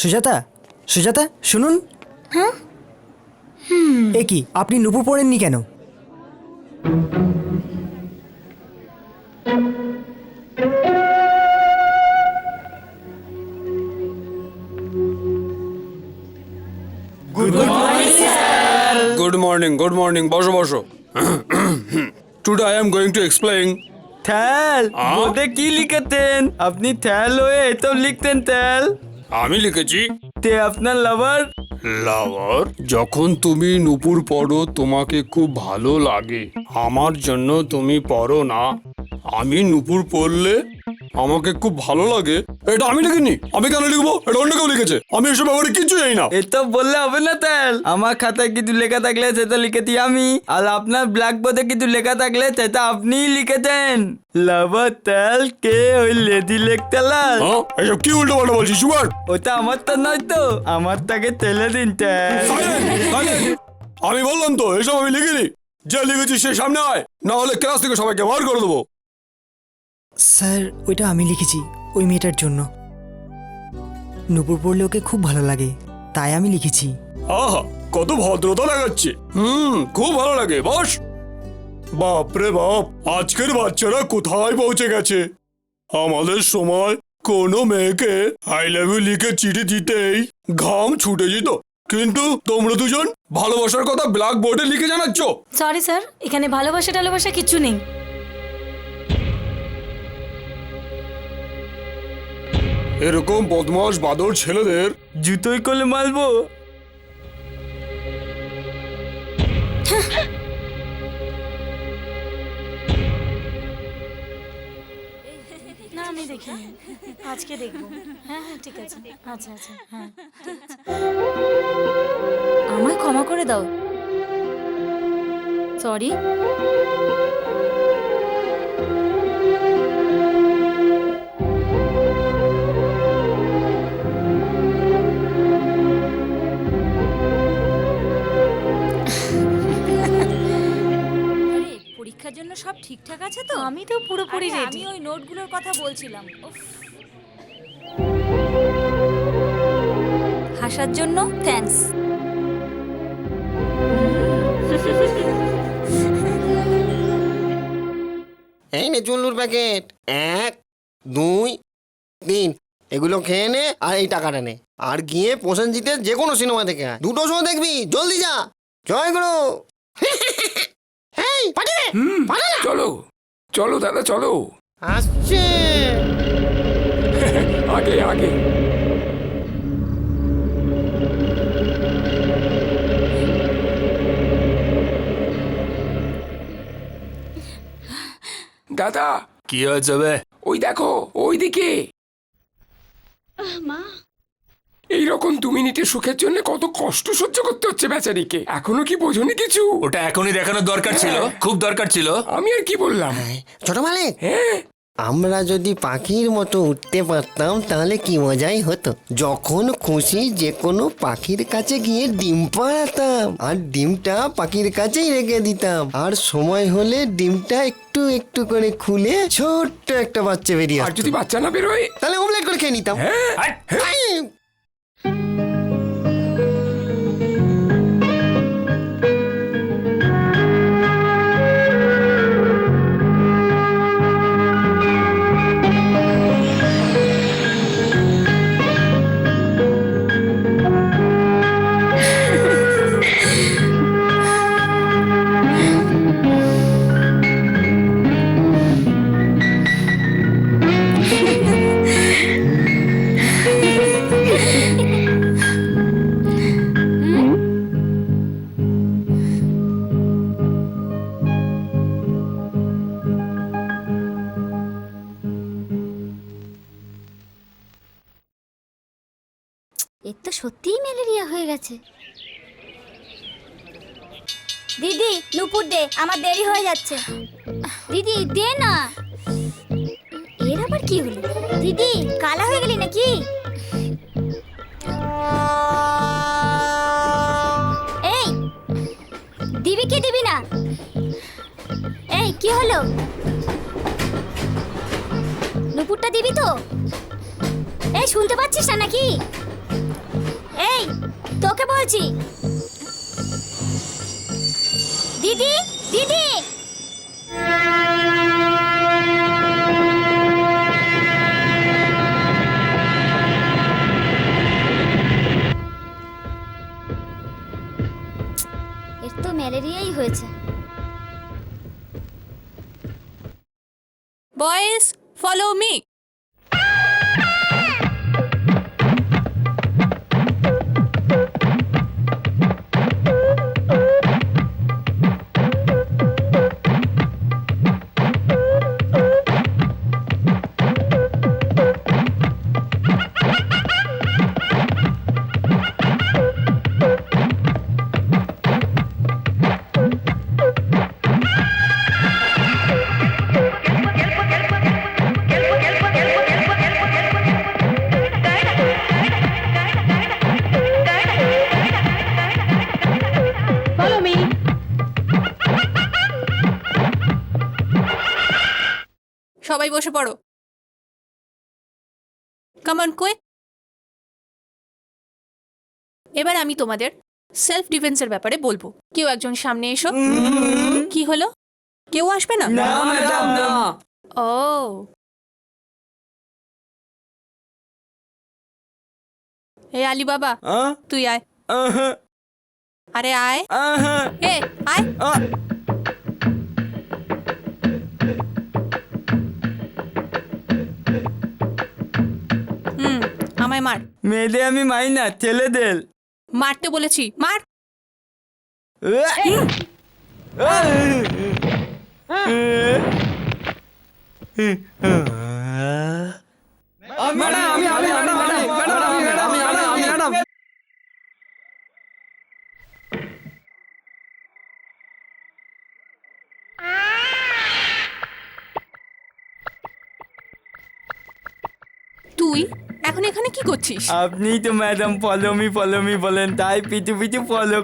সুজাতা, সুজাতা শুনুন। হ্যাঁ? এ কি, আপনি নুপুর পড়েননি কেন? Good morning. বসো বসো। Today I am going to explain. থ্যাল বোর্ডে কি লিখতেন আপনি? থ্যাল হয়ে এত লিখতেন থ্যাল। আমি লিখেছি তে আপনার লাভার? লাভার। যখন তুমি নুপুর পড়ো তোমাকে খুব ভালো লাগে, আমার জন্য তুমি পড়ো না। আমি নুপুর পড়লে আমাকে খুব ভালো লাগে, এটা আমি লিখিনি। আমি কেন লিখবো? এটা অন্য কেউ লিখেছে। আমি এসব ব্যাপারে কিছু জানি না। এতো বললে হবে না থ্যাল। আমার খাতায় কিছু লেখা থাকলে সেটা লিখেছি আমি, আর আপনার ব্ল্যাকবোর্ডে কিছু লেখা থাকলে সেটা আপনিই লিখেছেন। লাভার থ্যাল কে ওই লেডি লেখতে লাল? হ্যাঁ, এসব কি উল্টো পাল্টা বলছিস সুগার? ওটা আমার তো নয় তো, আমার তাকে তেলে দিন থ্যাল। আমি বললাম তো এসব আমি লিখিনি। যে লিখেছি সে সামনে আয়, না হলে ক্লাস থেকে সবাইকে বার করে দেবো। স্যার, ওইটা আমি লিখেছি ওই মেয়েটার জন্য। নুপুর পড়লে ওকে খুব ভালো লাগে, তাই আমি লিখেছি। আহা, কত ভদ্রতা লাগাচ্ছে। খুব ভালো লাগে। বস। বাপ রে বাপ, আজকের বাচ্চারা কোথায় পৌঁছে গেছে। আমাদের সময় কোনো মেয়েকে আই লাভ ইউ লিখে চিঠি দিতেই ঘাম ছুটে যেত, কিন্তু তোমরা দুজন ভালোবাসার কথা ব্ল্যাক বোর্ডে লিখে জানাচ্ছ। সরি স্যার, এখানে ভালোবাসা কিছু নেই। এরকম বদমাশ বাদর ছেলেদের জুতোই করলে মারবো। না, আমি দেখিনি, আজকে দেখবো। হ্যাঁ হ্যাঁ, ঠিক আছে। আচ্ছা আচ্ছা, হ্যাঁ ঠিক আছে। আমায় ক্ষমা করে দাও। সরি। পরীক্ষার জন্য সব ঠিকঠাক আছে তো? আমি তো পুরোপুরি আরে, রেডি। আমি ওই নোটগুলোর কথা বলছিলাম। উফ। হাসার জন্য থ্যাঙ্কস। এই নে চুল্লুর প্যাকেট, 1 2 3, এগুলো খেয়ে নে আর এই টাকাটা নে, আর গিয়ে প্রসেনজিতের যে কোনো সিনেমা দেখে আয়। 2টোর সময় দেখবি, জলদি যা। জয় গুরু। এই পাঠিয়ে চলো চলো দাদা চলো, আসছে। আগে আগে। দাদা কি হয়েছে বে? ওই দেখো ওইদিকে। এইরকম 2 মিনিটের সুখের জন্য কত কষ্ট সহ্য করতে হচ্ছে বেচারিকে। এখনো কি বোঝনি কিছু? ওটা এখনই দেখানোর দরকার ছিল, খুব দরকার ছিল। আমি আর কি বললাম? ছোট মালিক, হ্যাঁ, আমরা যদি পাখির মতো উঠতে পারতাম তাহলে কি মজাই হতো। যখন খুশি যে কোনো পাখির কাছে গিয়ে ডিম পাড়াতাম, আর ডিমটা পাখির কাছেই রেখে দিতাম, আর সময় হলে ডিমটা একটু একটু করে খুলে ছোট্ট একটা বাচ্চা বেরিয়ে আর আসতো। যদি বাচ্চা না বেরোয়? তাহলে অমলেট করে খেয়ে নিতাম। হ্যাঁ, আই! এর তো সত্যিই ম্যালেরিয়া হয়ে গেছে। দিদি নুপুর দে, আমার দেরি হয়ে যাচ্ছে। দিদি দে না। এর আবার কি হলো? দিদি কালা হয়ে গেলি নাকি? এই দিবি কি দিবি না? এই কি হলো? নুপুরটা দিবি তো? এই শুনতে পাচ্ছিস না নাকি? এই তোকে বলছি। দিদি দিদি এর তো ম্যালেরিয়াই হয়েছে। Boys follow me. সবাই বসে পড়ো। Come on quick. এবার আমি তোমাদের সেলফ ডিফেন্সের ব্যাপারে বলবো। কেউ একজন সামনে এসো। কি হলো, কেউ আসবে না? না ম্যাডাম না। ও এই আলী বাবা, তুই আয়। আরে আয়, এ আয়। আমায় মার। মেয়েদের আমি মাই না, ছেলেদের। মারতে বলেছি, মার। তুই এখন এখানে কি করছিস? আপনি তো ম্যাডাম ফলো মি বলেন, তাই পিছু পিছু ফলো